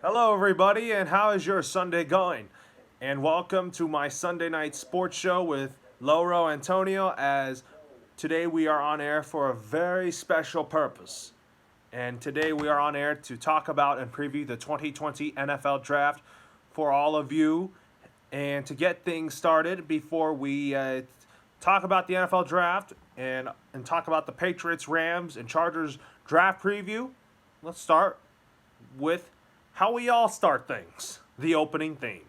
Hello, everybody, and how is your Sunday going? And welcome to my Sunday night sports show with Loro Antonio. As today we are on air for a very special purpose. And today we are on air to talk about and preview the 2020 NFL Draft for all of you. And to get things started, before we talk about the NFL Draft and talk about the Patriots, Rams, and Chargers draft preview, let's start with how we all start things, the opening theme.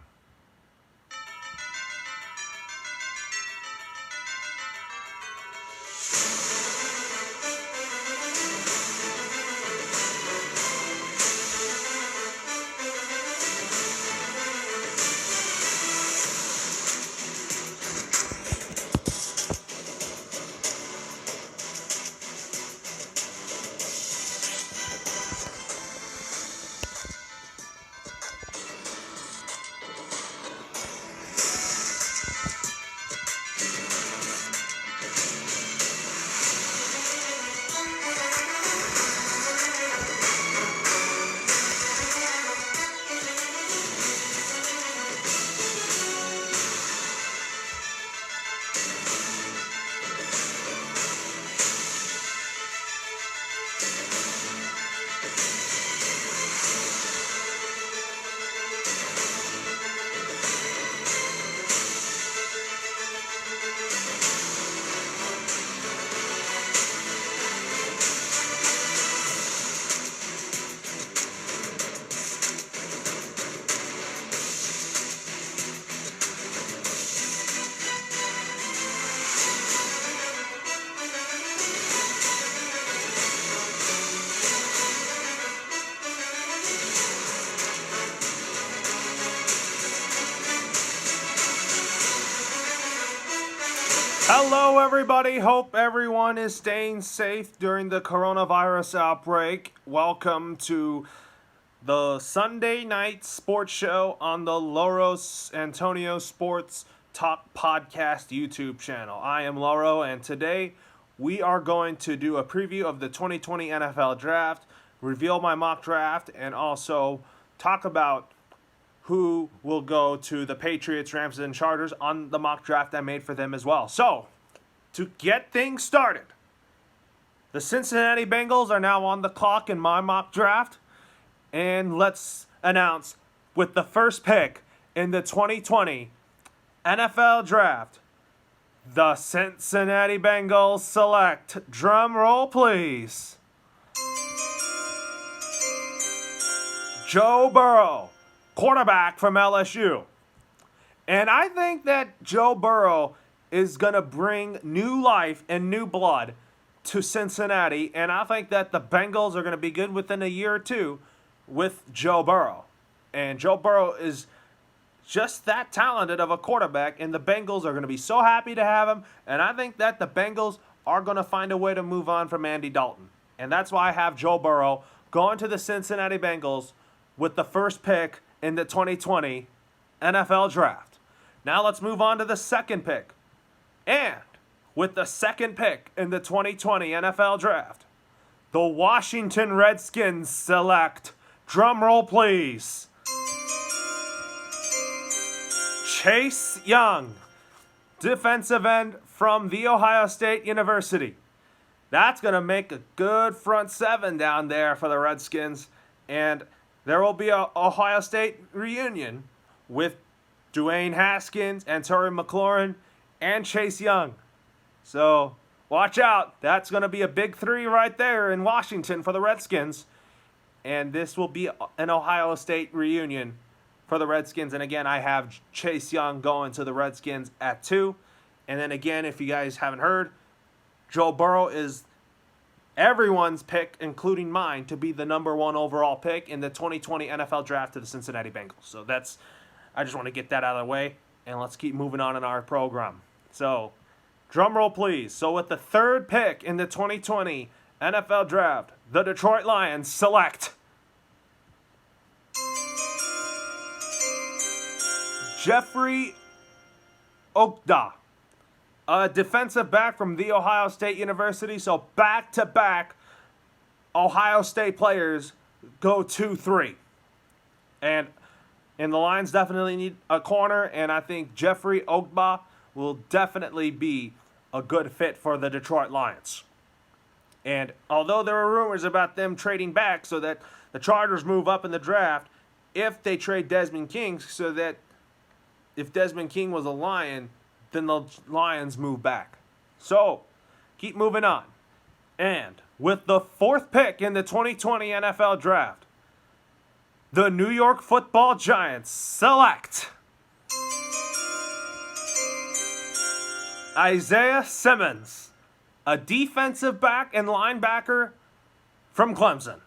Hello, everybody. Hope everyone is staying safe during the coronavirus outbreak. Welcome to the Sunday night sports show on the Antonio Sports Talk Podcast YouTube channel. I am Loro, and today we are going to do a preview of the 2020 NFL Draft, reveal my mock draft, and also talk about who will go to the Patriots, Rams, and Chargers on the mock draft I made for them as well. So, to get things started, the Cincinnati Bengals are now on the clock in my mock draft. And let's announce with the first pick in the 2020 NFL Draft, the Cincinnati Bengals select, drum roll please, Joe Burrow, quarterback from LSU. And I think that Joe Burrow is going to bring new life and new blood to Cincinnati. And I think that the Bengals are going to be good within a year or two with Joe Burrow. And Joe Burrow is just that talented of a quarterback. And the Bengals are going to be so happy to have him. And I think that the Bengals are going to find a way to move on from Andy Dalton. And that's why I have Joe Burrow going to the Cincinnati Bengals with the first pick in the 2020 NFL Draft. Now let's move on to the second pick. And with the second pick in the 2020 NFL Draft, the Washington Redskins select, drumroll please, Chase Young, defensive end from The Ohio State University. That's going to make a good front seven down there for the Redskins. And there will be an Ohio State reunion with Dwayne Haskins and Terry McLaurin and Chase Young. So watch out. That's going to be a big three right there in Washington for the Redskins. And this will be an Ohio State reunion for the Redskins. And again, I have Chase Young going to the Redskins at 2. And then again, if you guys haven't heard, Joe Burrow is everyone's pick, including mine, to be the number 1 overall pick in the 2020 NFL Draft to the Cincinnati Bengals. So I just want to get that out of the way, and let's keep moving on in our program. So, drum roll please. So with the third pick in the 2020 NFL Draft, the Detroit Lions select Jeffrey Okudah, a defensive back from The Ohio State University. So back-to-back Ohio State players go 2-3. And the Lions definitely need a corner, and I think Jeffrey Ogba will definitely be a good fit for the Detroit Lions. And although there are rumors about them trading back so that the Chargers move up in the draft, if they trade Desmond King, so that if Desmond King was a Lion, then the Lions move back. So, keep moving on. And with the 4th pick in the 2020 NFL Draft, the New York Football Giants select Isaiah Simmons, a defensive back and linebacker from Clemson.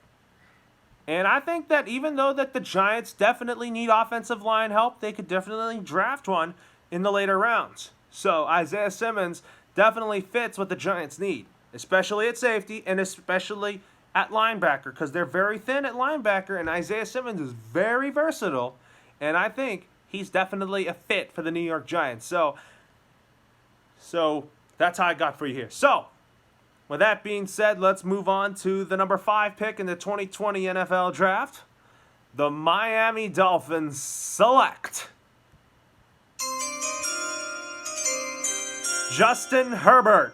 And I think that even though that the Giants definitely need offensive line help, they could definitely draft one in the later rounds. So Isaiah Simmons definitely fits what the Giants need, especially at safety and especially at linebacker, because they're very thin at linebacker, and Isaiah Simmons is very versatile, and I think he's definitely a fit for the New York Giants. So that's how I got for you here. So, with that being said, let's move on to the number 5 pick in the 2020 NFL Draft. The Miami Dolphins select Justin Herbert,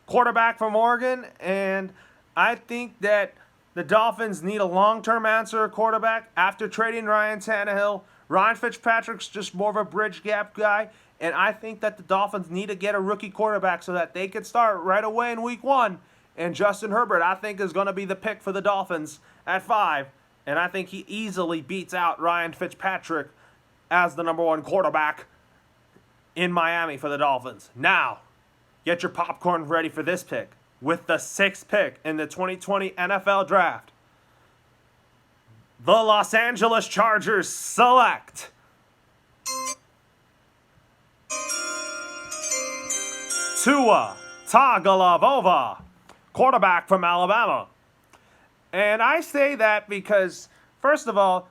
quarterback from Oregon, and I think that the Dolphins need a long-term answer at quarterback after trading Ryan Tannehill. Ryan Fitzpatrick's just more of a bridge gap guy, and I think that the Dolphins need to get a rookie quarterback so that they can start right away in week 1. And Justin Herbert, I think, is going to be the pick for the Dolphins at 5, and I think he easily beats out Ryan Fitzpatrick as the number 1 quarterback in Miami for the Dolphins. Now, get your popcorn ready for this pick. With the 6th pick in the 2020 NFL Draft, the Los Angeles Chargers select Tua Tagovailoa, quarterback from Alabama. And I say that because, first of all,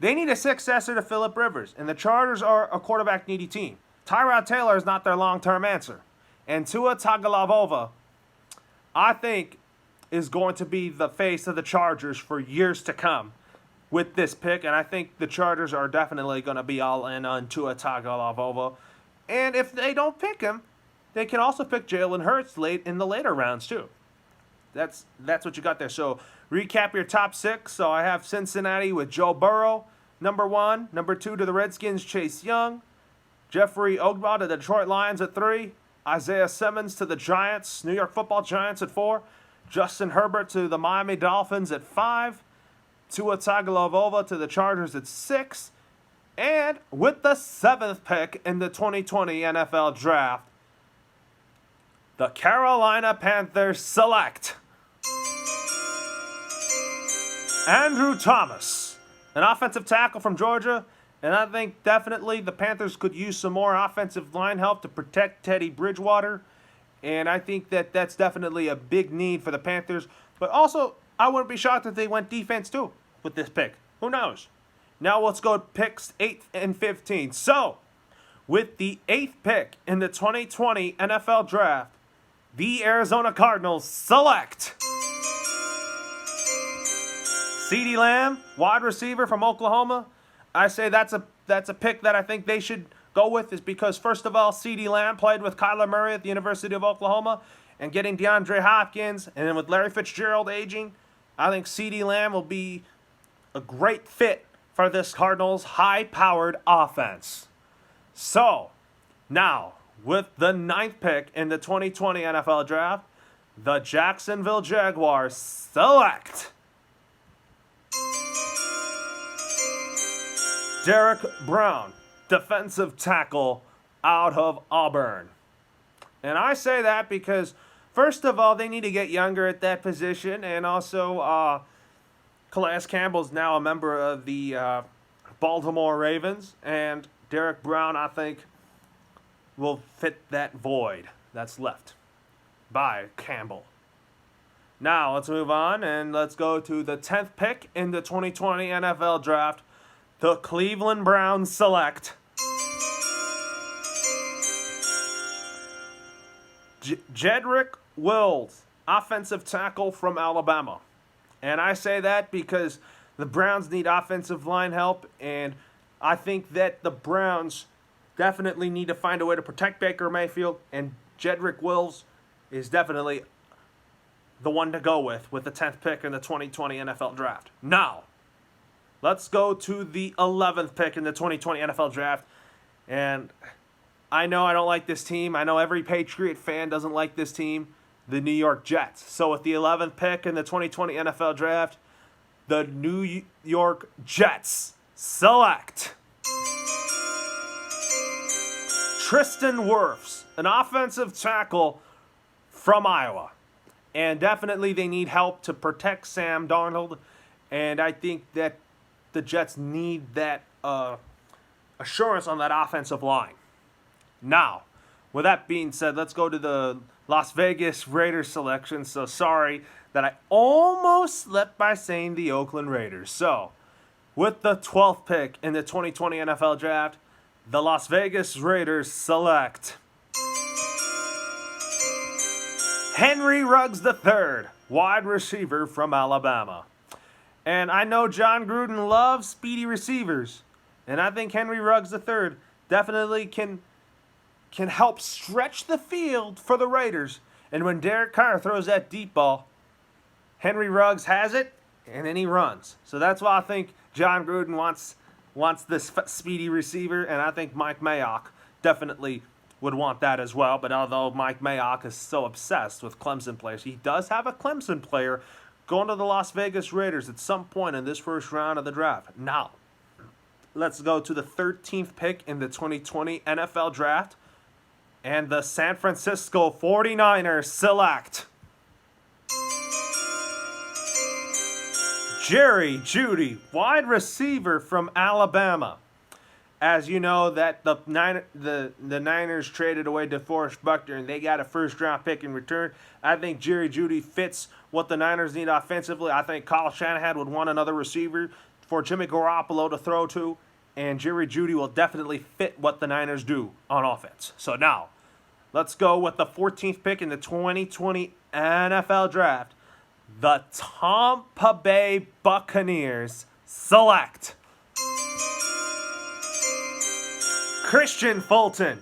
they need a successor to Phillip Rivers, and the Chargers are a quarterback-needy team. Tyrod Taylor is not their long-term answer. And Tua Tagovailoa, I think, is going to be the face of the Chargers for years to come with this pick. And I think the Chargers are definitely going to be all in on Tua Tagovailoa. And if they don't pick him, they can also pick Jalen Hurts late in the later rounds too. That's what you got there. So recap your top 6. So I have Cincinnati with Joe Burrow, number 1. Number 2 to the Redskins, Chase Young. Jeffrey Ogba to the Detroit Lions at 3. Isaiah Simmons to the Giants, New York Football Giants at 4. Justin Herbert to the Miami Dolphins at 5. Tua Tagovailoa to the Chargers at 6. And with the 7th pick in the 2020 NFL Draft, the Carolina Panthers select Andrew Thomas, an offensive tackle from Georgia. And I think definitely the Panthers could use some more offensive line help to protect Teddy Bridgewater. And I think that that's definitely a big need for the Panthers. But also, I wouldn't be shocked if they went defense too with this pick. Who knows? Now let's go picks 8 and 15. So, with the 8th pick in the 2020 NFL Draft, the Arizona Cardinals select CeeDee Lamb, wide receiver from Oklahoma. I say that's a pick that I think they should go with, is because, first of all, CeeDee Lamb played with Kyler Murray at the University of Oklahoma, and getting DeAndre Hopkins, and then with Larry Fitzgerald aging, I think CeeDee Lamb will be a great fit for this Cardinals high-powered offense. So, now, with the 9th pick in the 2020 NFL Draft, the Jacksonville Jaguars select Derek Brown, defensive tackle out of Auburn. And I say that because, first of all, they need to get younger at that position, and also Calais Campbell's now a member of the Baltimore Ravens, and Derek Brown, I think, will fit that void that's left by Campbell. Now, let's move on, and let's go to the 10th pick in the 2020 NFL Draft. The Cleveland Browns select Jedrick Wills, offensive tackle from Alabama. And I say that because The Browns need offensive line help, and I think that the Browns definitely need to find a way to protect Baker Mayfield, and Jedrick Wills is definitely the one to go with the 10th pick in the 2020 NFL Draft. Now, let's go to the 11th pick in the 2020 NFL Draft, and I know I don't like this team. I know every Patriot fan doesn't like this team, the New York Jets. So with the 11th pick in the 2020 NFL Draft, the New York Jets select Tristan Wirfs, an offensive tackle from Iowa. And definitely they need help to protect Sam Darnold. And I think that the Jets need that assurance on that offensive line. Now, with that being said, let's go to the Las Vegas Raiders selection. So sorry that I almost slipped by saying the Oakland Raiders. So, with the 12th pick in the 2020 NFL Draft, the Las Vegas Raiders select Henry Ruggs III, wide receiver from Alabama. And I know John Gruden loves speedy receivers, and I think Henry Ruggs III definitely can help stretch the field for the Raiders. And when Derek Carr throws that deep ball, Henry Ruggs has it, and then he runs. So that's why I think John Gruden wants this speedy receiver, and I think Mike Mayock definitely would want that as well. But although Mike Mayock is so obsessed with Clemson players, he does have a Clemson player going to the Las Vegas Raiders at some point in this first round of the draft. Now, let's go to the 13th pick in the 2020 NFL Draft. And the San Francisco 49ers select Jerry Jeudy, wide receiver from Alabama. As you know, that the Niners traded away DeForest Buckner, and they got a first-round pick in return. I think Jerry Jeudy fits what the Niners need offensively. I think Kyle Shanahan would want another receiver for Jimmy Garoppolo to throw to, and Jerry Jeudy will definitely fit what the Niners do on offense. So now, let's go with the 14th pick in the 2020 NFL Draft. The Tampa Bay Buccaneers select Christian Fulton,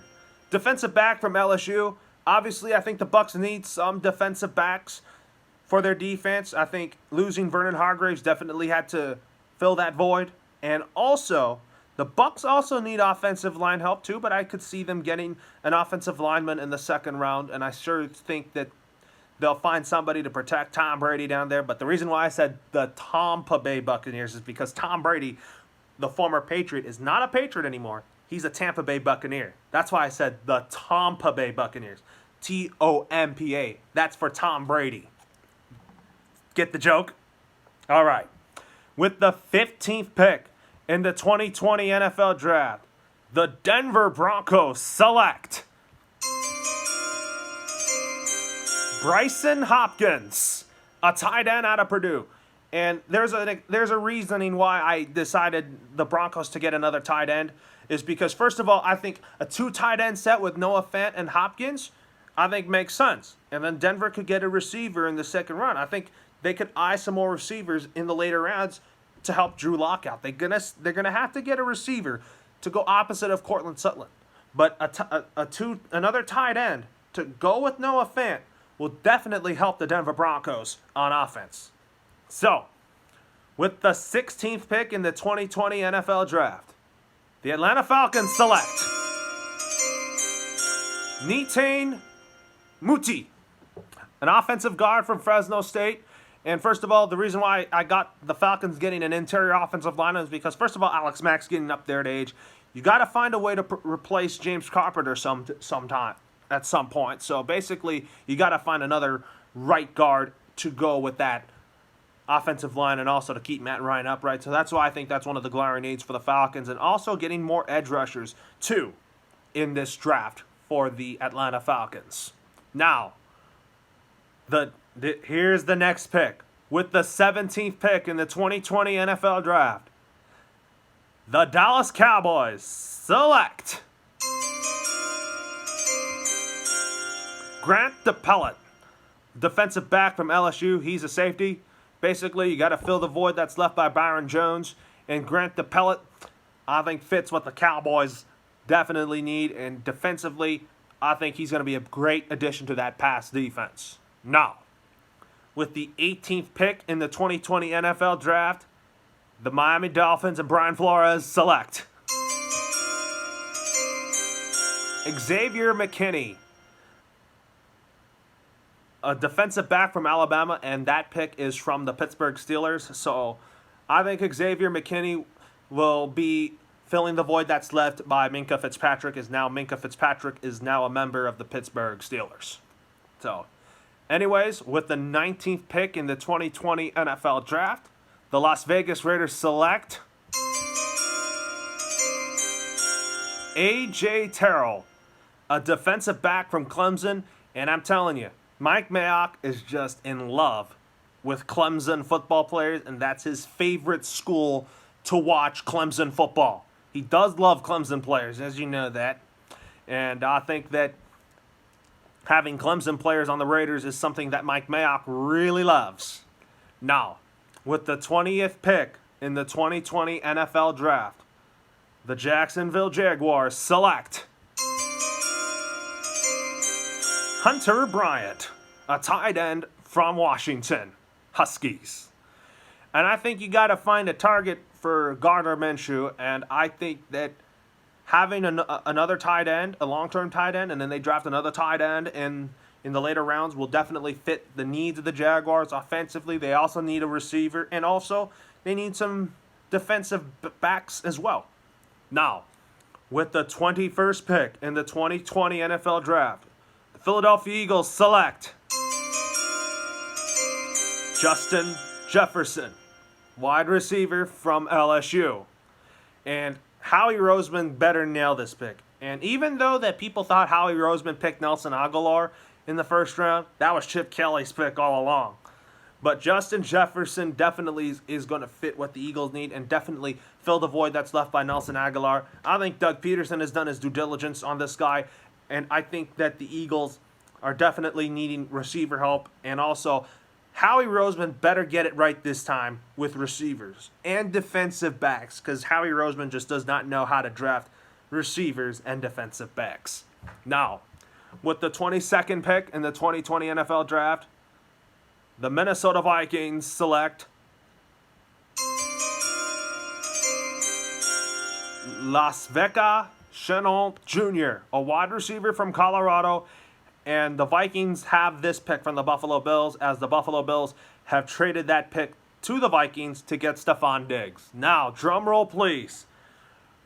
defensive back from LSU. Obviously, I think the Bucs need some defensive backs for their defense. I think losing Vernon Hargreaves definitely had to fill that void. And also, the Bucs also need offensive line help too, but I could see them getting an offensive lineman in the second round, and I sure think that they'll find somebody to protect Tom Brady down there. But the reason why I said the Tampa Bay Buccaneers is because Tom Brady, the former Patriot, is not a Patriot anymore. He's a Tampa Bay Buccaneer. That's why I said the Tampa Bay Buccaneers. T-O-M-P-A. That's for Tom Brady. Get the joke? All right. With the 15th pick in the 2020 NFL Draft, the Denver Broncos select Bryson Hopkins, a tight end out of Purdue. And there's a reasoning why I decided the Broncos to get another tight end is because, first of all, I think a two tight end set with Noah Fant and Hopkins, I think makes sense. And then Denver could get a receiver in the second round. I think they could eye some more receivers in the later rounds to help Drew Lock out. They're gonna have to get a receiver to go opposite of Cortland Sutton. But another tight end to go with Noah Fant will definitely help the Denver Broncos on offense. So, with the 16th pick in the 2020 NFL Draft, the Atlanta Falcons select Netane Muti, an offensive guard from Fresno State. And first of all, the reason why I got the Falcons getting an interior offensive lineman is because, first of all, Alex Mack's getting up there at age. You got to find a way to replace James Carpenter sometime at some point. So basically, you got to find another right guard to go with that offensive line and also to keep Matt Ryan upright. So that's why I think that's one of the glaring needs for the Falcons, and also getting more edge rushers too in this draft for the Atlanta Falcons. Now, here's the next pick. With the 17th pick in the 2020 NFL Draft, the Dallas Cowboys select Grant DePellett, defensive back from LSU. He's a safety. Basically, you got to fill the void that's left by Byron Jones. And Grant DePellet, I think, fits what the Cowboys definitely need. And defensively, I think he's going to be a great addition to that pass defense. Now, with the 18th pick in the 2020 NFL Draft, the Miami Dolphins and Brian Flores select Xavier McKinney, a defensive back from Alabama, and that pick is from the Pittsburgh Steelers. So I think Xavier McKinney will be filling the void that's left by Minkah Fitzpatrick. Minkah Fitzpatrick is now a member of the Pittsburgh Steelers. So, anyways, with the 19th pick in the 2020 NFL Draft, the Las Vegas Raiders select A.J. Terrell, a defensive back from Clemson, and I'm telling you, Mike Mayock is just in love with Clemson football players, and that's his favorite school to watch Clemson football. He does love Clemson players, as you know that. And I think that having Clemson players on the Raiders is something that Mike Mayock really loves. Now, with the 20th pick in the 2020 NFL Draft, the Jacksonville Jaguars select Hunter Bryant, a tight end from Washington Huskies. And I think you got to find a target for Gardner Minshew, and I think that having another tight end, a long-term tight end, and then they draft another tight end in the later rounds will definitely fit the needs of the Jaguars offensively. They also need a receiver, and also they need some defensive backs as well. Now, with the 21st pick in the 2020 NFL Draft, the Philadelphia Eagles select Justin Jefferson, wide receiver from LSU. And Howie Roseman better nail this pick. And even though that people thought Howie Roseman picked Nelson Aguilar in the first round, that was Chip Kelly's pick all along. But Justin Jefferson definitely is going to fit what the Eagles need and definitely fill the void that's left by Nelson Aguilar. I think Doug Peterson has done his due diligence on this guy, and I think that the Eagles are definitely needing receiver help. And also, Howie Roseman better get it right this time with receivers and defensive backs, because Howie Roseman just does not know how to draft receivers and defensive backs. Now, with the 22nd pick in the 2020 NFL Draft, the Minnesota Vikings select Lasveka Chenault Jr., a wide receiver from Colorado. And the Vikings have this pick from the Buffalo Bills, as the Buffalo Bills have traded that pick to the Vikings to get Stephon Diggs. Now, drum roll please.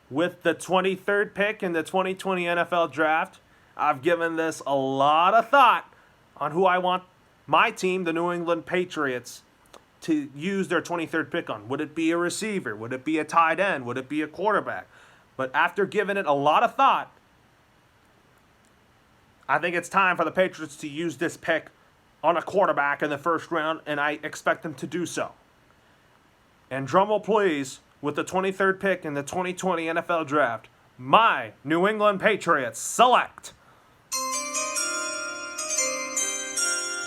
With the 23rd pick in the 2020 NFL Draft, I've given this a lot of thought on who I want my team, the New England Patriots, to use their 23rd pick on. Would it be a receiver? Would it be a tight end? Would it be a quarterback? But after giving it a lot of thought, I think it's time for the Patriots to use this pick on a quarterback in the first round, and I expect them to do so. And drumroll please, with the 23rd pick in the 2020 NFL Draft, my New England Patriots select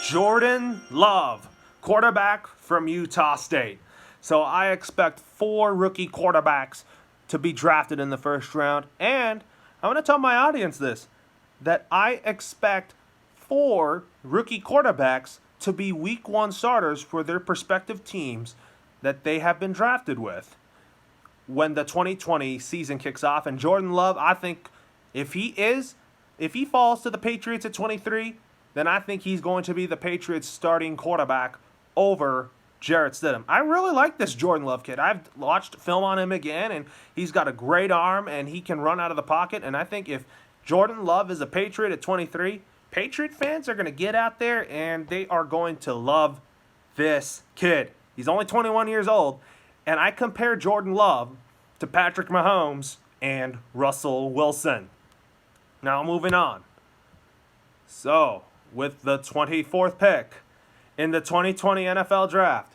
Jordan Love, quarterback from Utah State. So I expect 4 rookie quarterbacks to be drafted in the first round, and I'm going to tell my audience this, that I expect 4 rookie quarterbacks to be week 1 starters for their respective teams that they have been drafted with when the 2020 season kicks off. And Jordan Love, I think if he falls to the Patriots at 23, then I think he's going to be the Patriots starting quarterback over Jarrett Stidham. I really like this Jordan Love kid. I've watched film on him again, and he's got a great arm, and he can run out of the pocket. And I think if Jordan Love is a Patriot at 23, Patriot fans are going to get out there and they are going to love this kid. He's only 21 years old, and I compare Jordan Love to Patrick Mahomes and Russell Wilson. Now moving on. So, with the 24th pick in the 2020 NFL Draft,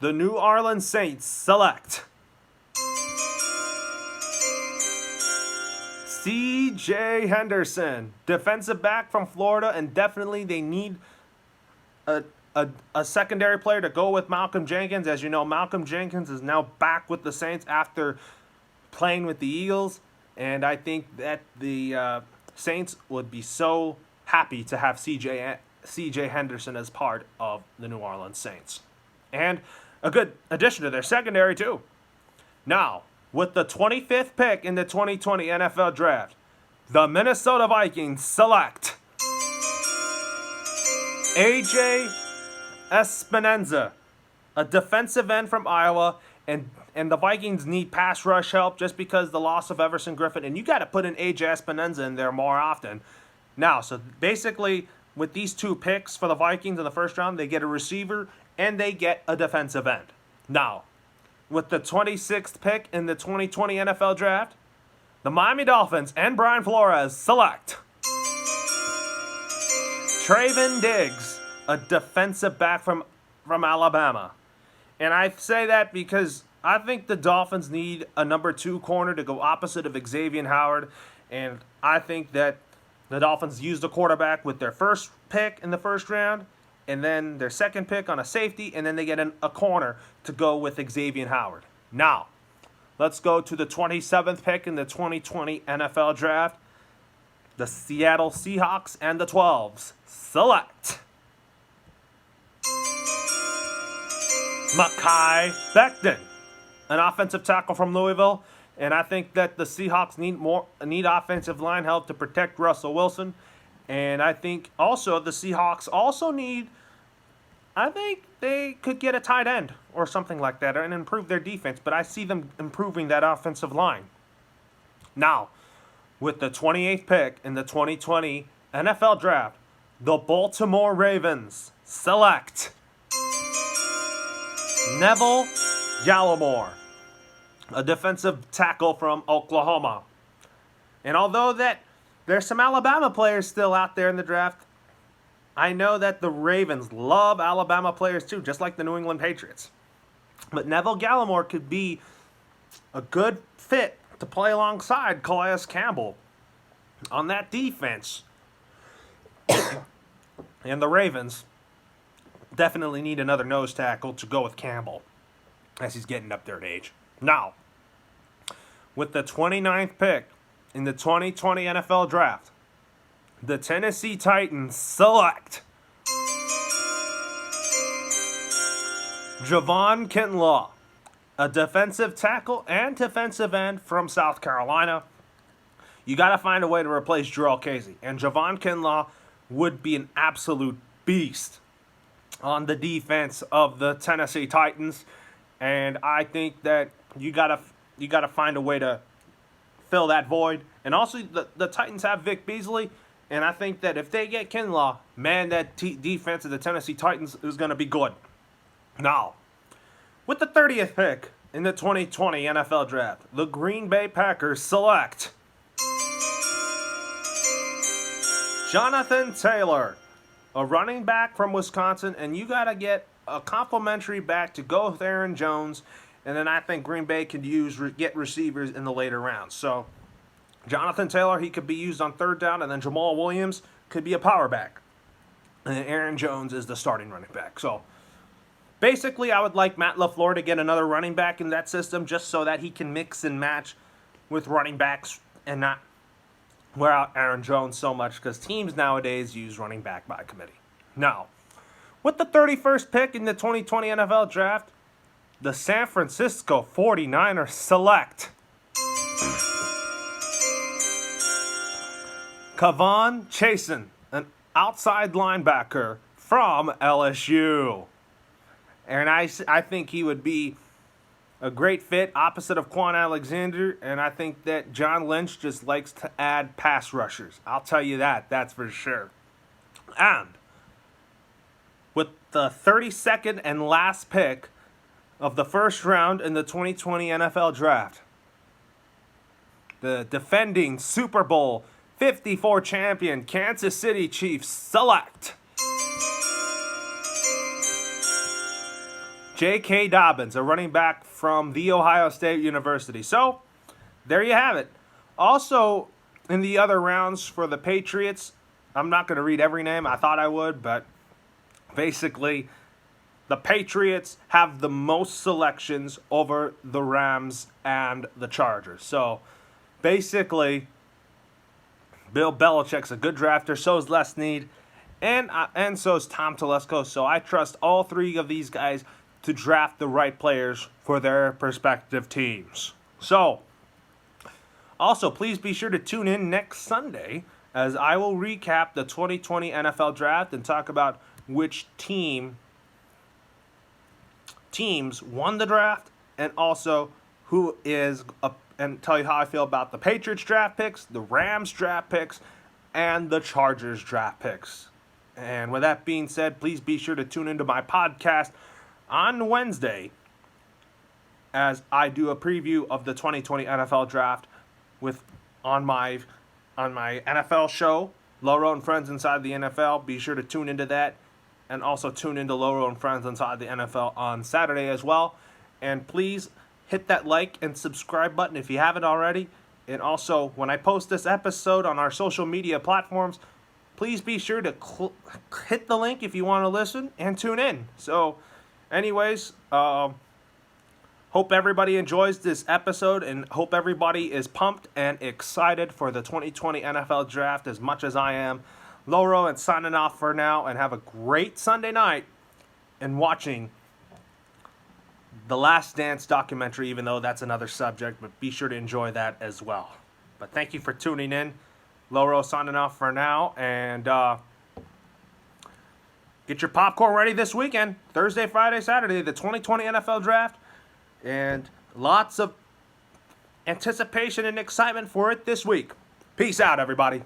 the New Orleans Saints select C.J. Henderson, defensive back from Florida, and definitely they need a a secondary player to go with Malcolm Jenkins. As you know, Malcolm Jenkins is now back with the Saints after playing with the Eagles. And I think that the Saints would be so happy to have C.J. Henderson as part of the New Orleans Saints. And a good addition to their secondary, too. Now, with the 25th pick in the 2020 NFL Draft, the Minnesota Vikings select A.J. Espinoza, a defensive end from Iowa, and the Vikings need pass rush help just because the loss of Everson Griffin, and you got to put in A.J. Espinoza in there more often. Now, so basically, with these two picks for the Vikings in the first round, they get a receiver and they get a defensive end. Now, with the 26th pick in the 2020 NFL Draft, the Miami Dolphins and Brian Flores select Trayvon Diggs, a defensive back from Alabama. And I say that because I think the Dolphins need a number 2 corner to go opposite of Xavier Howard. And I think that the Dolphins used a quarterback with their first pick in the first round, and then their second pick on a safety, and then they get a corner to go with Xavier Howard. Now, let's go to the 27th pick in the 2020 NFL Draft. The Seattle Seahawks and the 12s select Mekhi Becton, an offensive tackle from Louisville. And I think that the Seahawks need offensive line help to protect Russell Wilson. And I think also the Seahawks also need, I think they could get a tight end or something like that and improve their defense. But I see them improving that offensive line. Now, with the 28th pick in the 2020 NFL Draft, the Baltimore Ravens select Neville Gallimore, a defensive tackle from Oklahoma. And although that there's some Alabama players still out there in the draft, I know that the Ravens love Alabama players too, just like the New England Patriots. But Neville Gallimore could be a good fit to play alongside Calais Campbell on that defense. And the Ravens definitely need another nose tackle to go with Campbell as he's getting up there in age. Now, with the 29th pick in the 2020 NFL Draft, the Tennessee Titans select Javon Kinlaw, a defensive tackle and defensive end from South Carolina. You got to find a way to replace Jurrell Casey, and Javon Kinlaw would be an absolute beast on the defense of the Tennessee Titans. And I think that you gotta find a way to fill that void. And also, the Titans have Vic Beasley, and I think that if they get Kinlaw, man, that defense of the Tennessee Titans is going to be good. Now, with the 30th pick in the 2020 NFL Draft, the Green Bay Packers select Jonathan Taylor, a running back from Wisconsin, and you got to get a complimentary back to go with Aaron Jones, and then I think Green Bay could get receivers in the later rounds. So, Jonathan Taylor, he could be used on third down, and then Jamal Williams could be a power back. And then Aaron Jones is the starting running back. So, basically, I would like Matt LaFleur to get another running back in that system just so that he can mix and match with running backs and not wear out Aaron Jones so much, because teams nowadays use running back by committee. Now, with the 31st pick in the 2020 NFL Draft, the San Francisco 49ers select Kavon Chasen, an outside linebacker from LSU. And I think he would be a great fit opposite of Quan Alexander, and I think that John Lynch just likes to add pass rushers. I'll tell you that's for sure. And with the 32nd and last pick of the first round in the 2020 NFL Draft, the defending Super Bowl 54 champion Kansas City Chiefs select J.K. Dobbins, a running back from The Ohio State University. So, there you have it. Also, in the other rounds for the Patriots, I'm not going to read every name. I thought I would, but basically, the Patriots have the most selections over the Rams and the Chargers. So, basically, Bill Belichick's a good drafter, so is Les Snead, and so is Tom Telesco. So I trust all three of these guys to draft the right players for their respective teams. So, also, please be sure to tune in next Sunday as I will recap the 2020 NFL Draft and talk about which teams won the draft, and also who is and tell you how I feel about the Patriots draft picks, the Rams draft picks, and the Chargers draft picks. And with that being said, please be sure to tune into my podcast on Wednesday as I do a preview of the 2020 NFL Draft on my NFL show, Loro and Friends Inside the NFL. Be sure to tune into that. And also tune into Loro and Friends Inside the NFL on Saturday as well. And please hit that like and subscribe button if you haven't already. And also, when I post this episode on our social media platforms, please be sure to hit the link if you want to listen and tune in. So, anyways, hope everybody enjoys this episode and hope everybody is pumped and excited for the 2020 NFL Draft as much as I am. Loro and signing off for now, and have a great Sunday night and watching the Last Dance documentary, even though that's another subject, but be sure to enjoy that as well. But thank you for tuning in. Loro signing off for now, and get your popcorn ready this weekend, Thursday, Friday, Saturday, the 2020 NFL Draft, and lots of anticipation and excitement for it this week. Peace out, everybody.